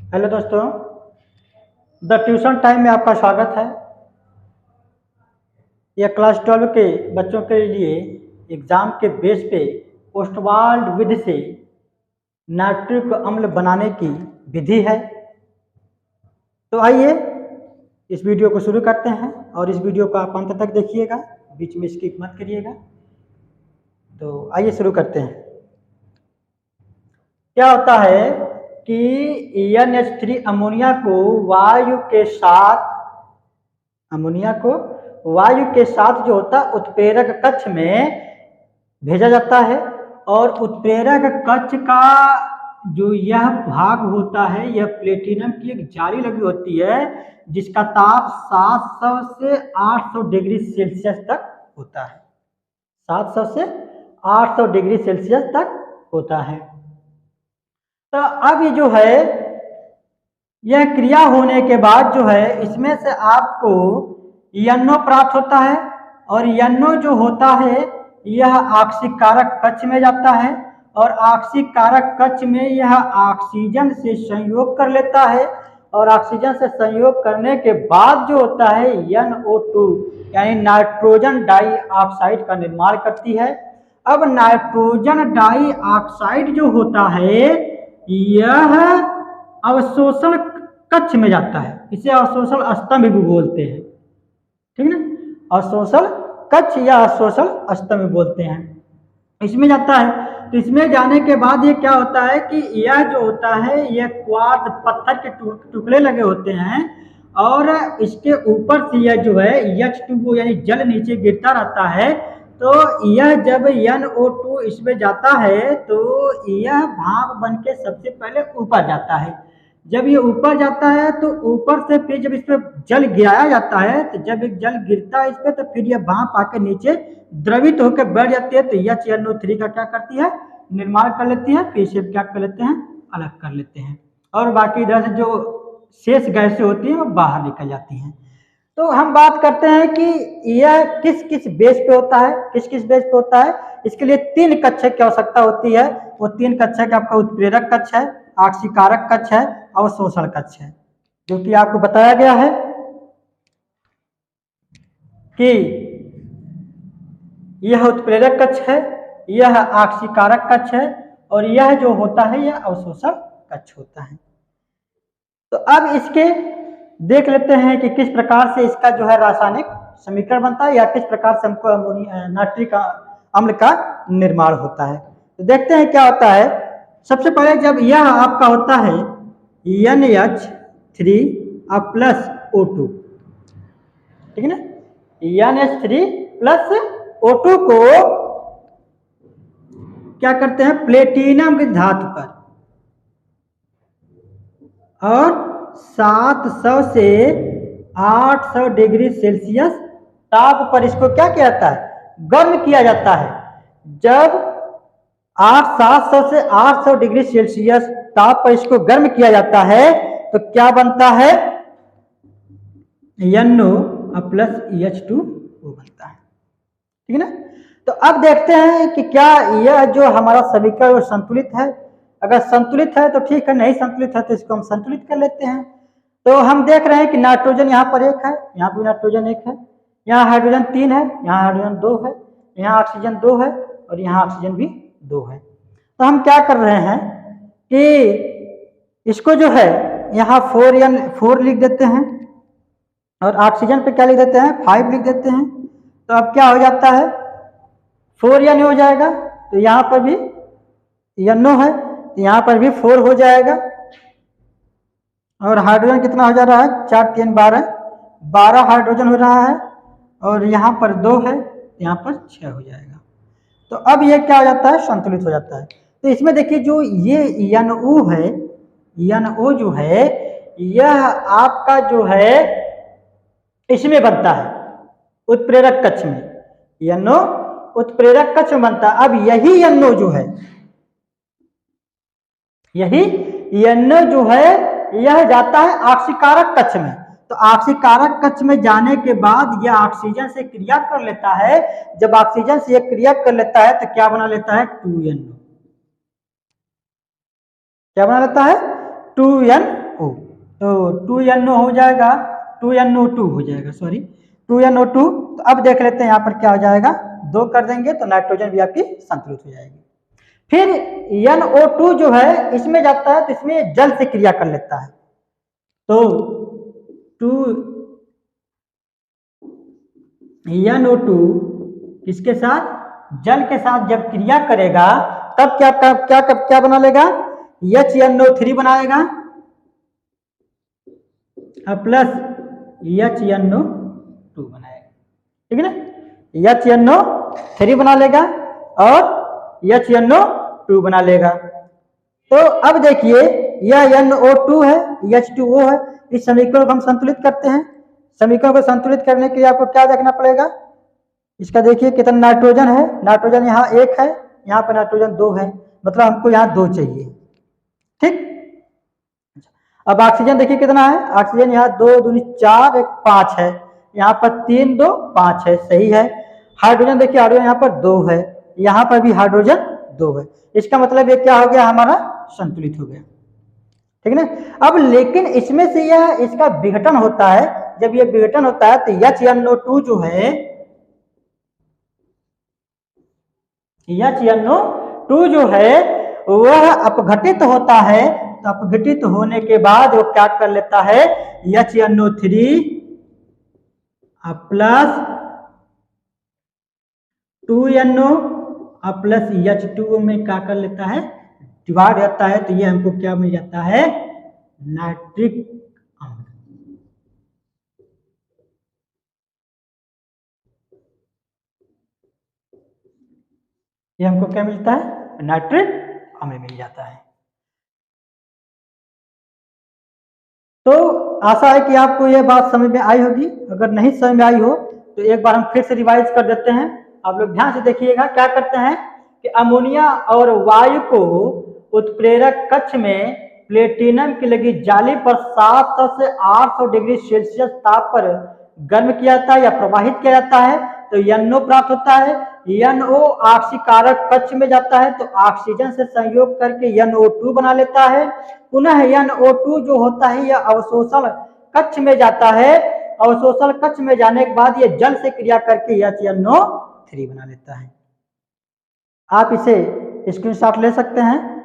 Hello दोस्तों, the tuition time में आपका स्वागत है। यह क्लास 12 के बच्चों के लिए एग्ज़ाम के बेस पे ओस्टवाल्ड विधि से नाइट्रिक अम्ल बनाने की विधि है। तो आइए इस वीडियो को शुरू करते हैं और इस वीडियो को आप अंत तक देखिएगा, बीच में स्किप मत करिएगा। तो आइए शुरू करते हैं। क्या होता है कि NH3 अमोनिया को वायु के साथ जो होता है उत्प्रेरक कक्ष में भेजा जाता है और उत्प्रेरक कक्ष का जो यह भाग होता है, यह प्लेटिनम की एक जाली लगी होती है जिसका ताप 700 से 800 डिग्री सेल्सियस तक होता है। 700 से 800 डिग्री सेल्सियस तक होता है। तो अब ये जो है, यह क्रिया होने के बाद जो है इसमें से आपको NO प्राप्त होता है और NO जो होता है यह ऑक्सीकारक कक्ष में जाता है और ऑक्सीकारक कक्ष में यह ऑक्सीजन से संयोग कर लेता है और ऑक्सीजन से संयोग करने के बाद जो होता है NO2 यानी नाइट्रोजन डाइऑक्साइड का निर्माण करती है। अब नाइट्रोजन डाइऑक्साइड जो होता है यह अवशोषण कक्ष में जाता है, इसे अवशोषण स्तंभ भी बोलते हैं, ठीक ना। अवशोषण कक्ष या अवशोषण स्तंभ बोलते हैं, इसमें जाता है। तो इसमें जाने के बाद ये क्या होता है कि यह जो होता है यह क्वार्ट्ज पत्थर के टुकड़े लगे होते हैं और इसके ऊपर से यह जो है H2O यानी जल नीचे गिरता रहता है। तो यह जब NO2 इसमें जाता है तो यह भाप बन के सबसे पहले ऊपर जाता है। जब ये ऊपर जाता है तो ऊपर से फिर जब इस पर जल गिराया जाता है, तो जब एक जल गिरता है इस पर तो फिर यह भाप आके नीचे द्रवित होकर बैठ जाती है। तो HNO3 का क्या करती है, निर्माण कर लेती है, फिर इसे क्या कर लेते हैं, अलग कर लेते हैं और बाकी इधर से जो शेष गैसें होती हैं वो बाहर निकल जाती हैं। तो हम बात करते हैं कि यह किस किस बेस पे होता है, किस किस बेस पे होता है। इसके लिए 3 कक्ष की आवश्यकता होती है। वो 3 कक्ष का आपका उत्प्रेरक कक्ष है, ऑक्सीकारक कक्ष है, अवशोषण कक्ष है, जो कि आपको बताया गया है कि यह उत्प्रेरक कक्ष है, यह ऑक्सीकारक कक्ष है और यह जो होता है यह अवशोषण कक्ष होता है। तो अब इसके देख लेते हैं कि किस प्रकार से इसका जो है रासायनिक समीकरण बनता है या किस प्रकार से हमको नाइट्रिक अम्ल का निर्माण होता है। तो देखते हैं क्या होता है। सबसे पहले जब यह आपका होता है NH3 प्लस O2, ठीक है ना, NH3 प्लस O2 को क्या करते हैं, प्लेटिनम की धातु पर और 700 से 800 डिग्री सेल्सियस ताप पर इसको क्या किया जाता है, गर्म किया जाता है। जब 700 से 800 डिग्री सेल्सियस ताप पर इसको गर्म किया जाता है तो क्या बनता है, NO प्लस H2O बनता है, ठीक है ना। तो अब देखते हैं कि क्या यह जो हमारा समीकरण संतुलित है। अगर संतुलित है तो ठीक है, नहीं संतुलित है तो इसको हम संतुलित कर लेते हैं। तो हम देख रहे हैं कि नाइट्रोजन यहाँ पर 1 है, यहाँ भी नाइट्रोजन 1 है, यहाँ हाइड्रोजन 3 है, यहाँ हाइड्रोजन 2 है, यहाँ ऑक्सीजन 2 है और यहाँ ऑक्सीजन भी 2 है। तो हम क्या कर रहे हैं कि इसको जो है यहाँ 4 लिख देते हैं और ऑक्सीजन पे क्या लिख देते हैं, 5 लिख देते हैं। तो अब क्या हो जाता है, 4N हो जाएगा। तो यहाँ पर भी NO है तो यहाँ पर भी 4 हो जाएगा और हाइड्रोजन कितना हो जा रहा है, 4 3 12 हाइड्रोजन हो रहा है और यहाँ पर 2 है, यहाँ पर 6 हो जाएगा। तो अब ये क्या हो जाता है, संतुलित हो जाता है। तो इसमें देखिए जो ये NO है, NO जो है यह आपका जो है इसमें बनता है उत्प्रेरक कक्ष में, NO उत्प्रेरक कक्ष में बनता है। अब यही NO जो है, यही NO जो है यह जाता है ऑक्सीकारक कक्ष में। तो ऑक्सीकारक कक्ष में जाने के बाद यह ऑक्सीजन से क्रिया कर लेता है। जब ऑक्सीजन से यह क्रिया कर लेता है तो क्या बना लेता है, 2NO। क्या बना लेता है, 2NO। तो 2NO हो जाएगा, 2NO2 हो जाएगा, सॉरी 2NO2। तो अब देख लेते हैं यहाँ पर क्या हो जाएगा, 2 कर देंगे तो नाइट्रोजन भी आपकी संतुलित हो जाएगी। फिर NO2 जो है इसमें जाता है तो इसमें जल से क्रिया कर लेता है, तो 2NO2 किसके साथ, जल के साथ जब क्रिया करेगा तब क्या बना लेगा, HNO3 बनाएगा प्लस HNO2 बनाएगा, ठीक है ना। HNO3 बना लेगा और HNO2 बना लेगा। तो अब देखिए यह NO2 है, H2O है, इस समीकरण को हम संतुलित करते हैं। समीकरण को संतुलित करने के लिए आपको क्या देखना पड़ेगा, इसका देखिए कितना नाइट्रोजन है, नाइट्रोजन यहाँ 1 है, यहाँ पर नाइट्रोजन 2 है, मतलब हमको यहाँ 2 चाहिए, ठीक। अब ऑक्सीजन देखिए कितना है, ऑक्सीजन यहाँ 2 दूनी 4 1 5 है, यहाँ पर 3 2 5 है, सही है। हाइड्रोजन देखिए, हाइड्रोजन यहाँ पर 2 है, यहाँ पर भी हाइड्रोजन 2 है, इसका मतलब ये क्या हो गया, हमारा संतुलित हो गया, ठीक है ना। अब लेकिन इसमें से यह इसका विघटन होता है, जब यह विघटन होता है तो HNO2 जो है, HNO2 जो है वह अपघटित होता है, तो अपघटित होने के बाद वो क्या कर लेता है, HNO3 plus 2NO plus H2O में क्या कर लेता है, डिवाइड रहता है, तो ये हमको क्या मिल जाता है, नाइट्रिक अम्ल। ये हमको क्या मिलता है, नाइट्रिक अम्ल मिल जाता है। तो आशा है कि आपको यह बात समझ में आई होगी, अगर नहीं समझ में आई हो तो एक बार हम फिर से रिवाइज कर देते हैं। आप लोग ध्यान से देखिएगा, क्या करते हैं कि अमोनिया और वायु को उत्प्रेरक कक्ष में प्लेटिनम की लगी जाली पर 700 से 800 डिग्री सेल्सियस ताप पर गर्म किया जाता है या प्रवाहित किया जाता है, तो NO प्राप्त होता है। NO ऑक्सीकारक कक्ष में जाता है तो ऑक्सीजन से संयोग करके NO2 बना लेता है। पुनः NO2 जो होता है यह अवशोषण कक्ष में जाता है, अवशोषण कक्ष में जाने के बाद यह जल से क्रिया करके HNO3 बना लेता है। आप इसे स्क्रीनशॉट ले सकते हैं,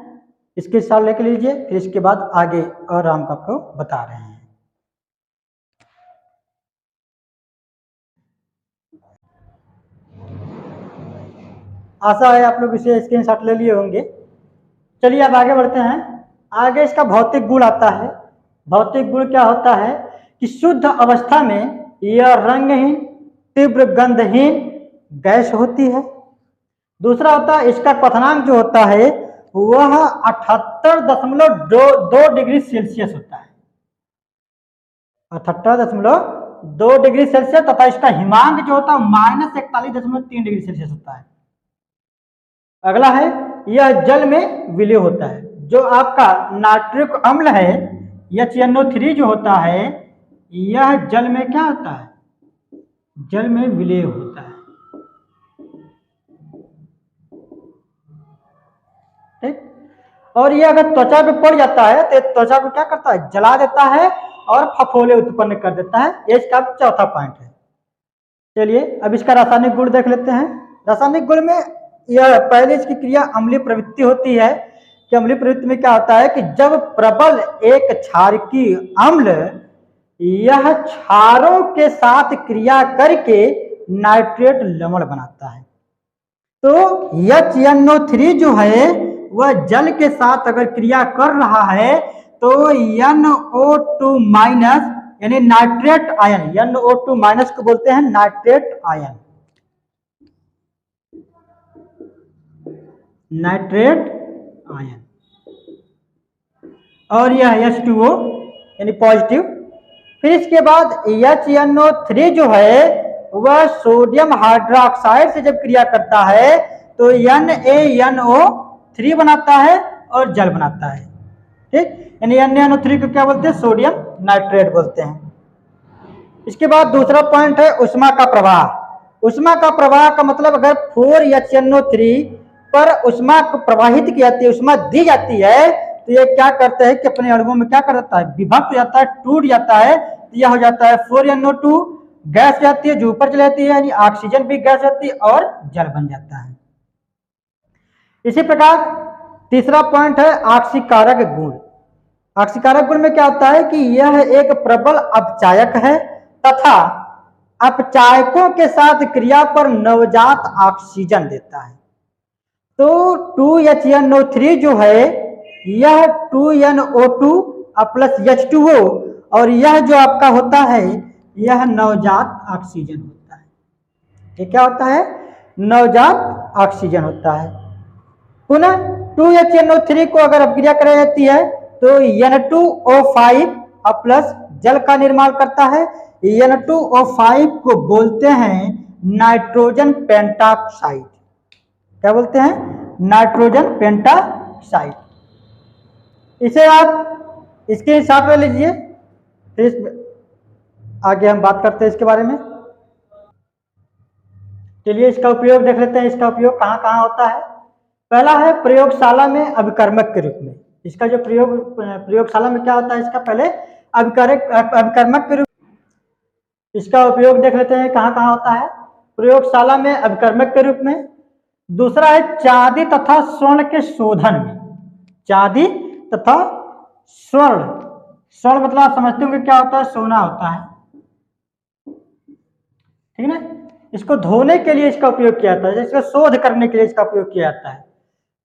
स्क्रीनशॉट लेके लीजिए, फिर इसके बाद आगे और हम आपको बता रहे हैं। आशा है आप लोग इसे स्क्रीनशॉट ले लिए होंगे। चलिए अब आगे बढ़ते हैं। आगे इसका भौतिक गुण आता है। भौतिक गुण क्या होता है कि शुद्ध अवस्था में यह रंगहीन, तीव्र गंधहीन गैस होती है। दूसरा होता है इसका क्वथनांक जो होता है वह 78.2 डिग्री सेल्सियस होता है, 78.2 डिग्री सेल्सियस, तथा इसका हिमांक जो होता है -41.3 डिग्री सेल्सियस होता है। अगला है यह जल में विलय होता है। जो आपका नाइट्रिक अम्ल है HNO3 जो होता है यह जल में क्या होता है, जल में विलय होता है, ठीक। और यह अगर त्वचा पे पड़ जाता है तो त्वचा को क्या करता है, जला देता है और फफोले उत्पन्न कर देता है। ये इसका चौथा पॉइंट है। चलिए अब इसका रासायनिक गुण देख लेते हैं। रासायनिक गुण में यह पहले इसकी क्रिया अम्लीय प्रवृत्ति होती है कि अम्लीय प्रवृत्ति में क्या होता है कि जब प्रबल एक क्षारकीय अम्ल यह क्षारों के साथ क्रिया करके नाइट्रेट लवण बनाता है, तो HNO3 जो है वह जल के साथ अगर क्रिया कर रहा है तो NO2 माइनस यानी नाइट्रेट आयन, NO2 माइनस को बोलते हैं नाइट्रेट आयन, नाइट्रेट आयन, और यह H2O यानी पॉजिटिव। फिर इसके बाद HNO3 जो है वह सोडियम हाइड्रोक्साइड से जब क्रिया करता है तो NaNO3 बनाता है और जल बनाता है, ठीक। यानी NaNO3 को क्या बोलते हैं, सोडियम नाइट्रेट बोलते हैं। इसके बाद दूसरा पॉइंट है उष्मा का प्रवाह। उष्मा का प्रवाह का मतलब अगर 4HNO3 पर उष्मा को प्रवाहित की जाती है, उष्मा दी जाती है तो ये क्या करता है कि अपने अणुओं में क्या कर देता है, विभक्त हो जाता है, टूट जाता है। तो यह हो जाता है 4NO2, गैस जाती है जो ऊपर चली जाती है, यानी ऑक्सीजन भी गैस जाती है और जल बन जाता है। इसी प्रकार तीसरा पॉइंट है ऑक्सीकारक गुण। ऑक्सीकारक गुण में क्या होता है कि यह एक प्रबल अपचायक है तथा अपचायकों के साथ क्रिया पर नवजात ऑक्सीजन देता है। तो 2HNO3 जो है यह 2NO2 प्लस H2O, और यह जो आपका होता है यह नवजात ऑक्सीजन होता है। ये क्या होता है, नवजात ऑक्सीजन होता है। पुनः 2HNO3 को अगर अपक्रिया कराई जाती है तो N2O5 प्लस जल का निर्माण करता है। N2O5 को बोलते हैं नाइट्रोजन पेंटाक्साइड। क्या बोलते हैं, नाइट्रोजन पेंटाक्साइड। इसे आप इसके हिसाब में लीजिए, फिर आगे हम बात करते हैं इसके बारे में। चलिए इसका उपयोग देख लेते हैं। इसका उपयोग कहाँ कहाँ होता है। पहला है प्रयोगशाला में अभिकर्मक के रूप में। इसका जो प्रयोगशाला में क्या होता है, इसका पहले अभिकर्मक के रूप, इसका उपयोग देख लेते हैं कहाँ कहाँ होता है। प्रयोगशाला में अभिकर्मक के रूप में। दूसरा है चांदी तथा स्वर्ण के शोधन में। चांदी तथा स्वर्ण, स्वर्ण मतलब आप समझते होंगे क्या होता है, सोना होता है, ठीक है ना। इसको धोने के लिए इसका उपयोग किया जाता है, इसका शोध करने के लिए इसका उपयोग किया जाता है।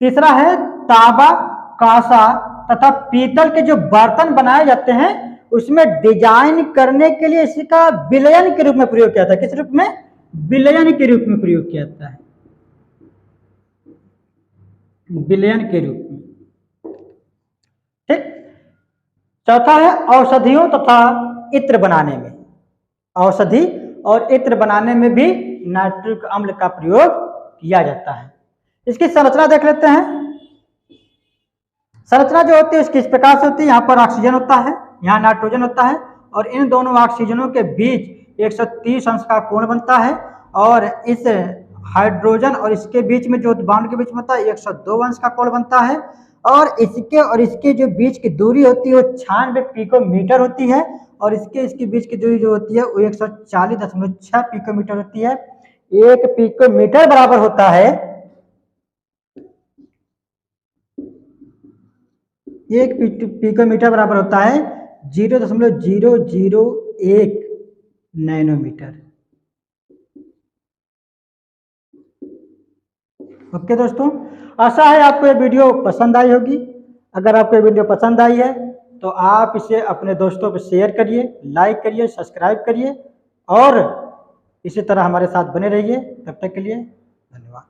तीसरा है तांबा, कांसा तथा पीतल के जो बर्तन बनाए जाते हैं उसमें डिजाइन करने के लिए इसका विलयन के रूप में प्रयोग किया जाता है। किस रूप में, विलयन के रूप में प्रयोग किया जाता है, विलयन के रूप में, ठीक। चौथा है औषधियों तथा इत्र बनाने में। औषधि और इत्र बनाने में भी नाइट्रिक अम्ल का प्रयोग किया जाता है। इसकी संरचना देख लेते हैं। संरचना जो होती है इसकी इस प्रकार से होती है। यहाँ पर ऑक्सीजन होता है, यहाँ नाइट्रोजन होता है, और इन दोनों ऑक्सीजनों के बीच 130 अंश का कोण बनता है, और इस हाइड्रोजन और इसके बीच में जो बॉन्ड के बीच में होता है 102 अंश का कोण बनता है, और इसके जो बीच की दूरी होती है वो 96 पिकोमीटर होती है, और इसके बीच की दूरी जो होती है वो 140.6 पिकोमीटर होती है। 1 पिकोमीटर बराबर होता है 1 पिकोमीटर बराबर होता है 0.001 नैनोमीटर। ओके दोस्तों, आशा है आपको ये वीडियो पसंद आई होगी। अगर आपको ये वीडियो पसंद आई है तो आप इसे अपने दोस्तों पर शेयर करिए, लाइक करिए, सब्सक्राइब करिए, और इसी तरह हमारे साथ बने रहिए। तब तक के लिए धन्यवाद।